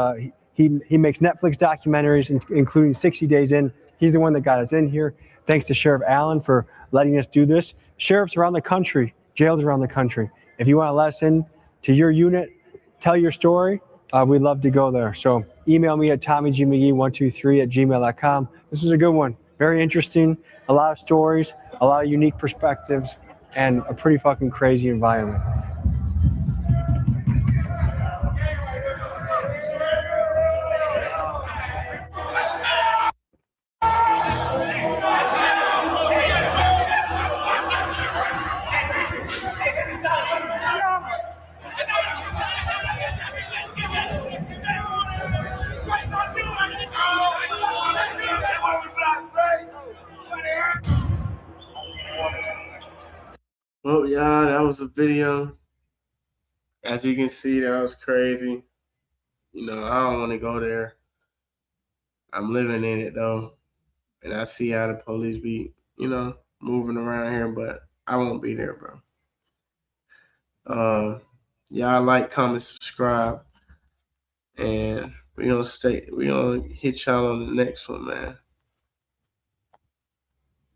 he makes Netflix documentaries, including 60 Days In. He's the one that got us in here. Thanks to Sheriff Allen for letting us do this. Sheriffs around the country, jails around the country. If you want to let us in to your unit, tell your story, we'd love to go there. So email me at TommyGMcGee123@gmail.com. This was a good one. Very interesting, a lot of stories, a lot of unique perspectives, and a pretty fucking crazy environment. Well, yeah, that was a video. As you can see, that was crazy. You know, I don't want to go there. I'm living in it, though. And I see how the police be, you know, moving around here, but I won't be there, bro. Y'all like, comment, subscribe. And we gonna hit y'all on the next one, man.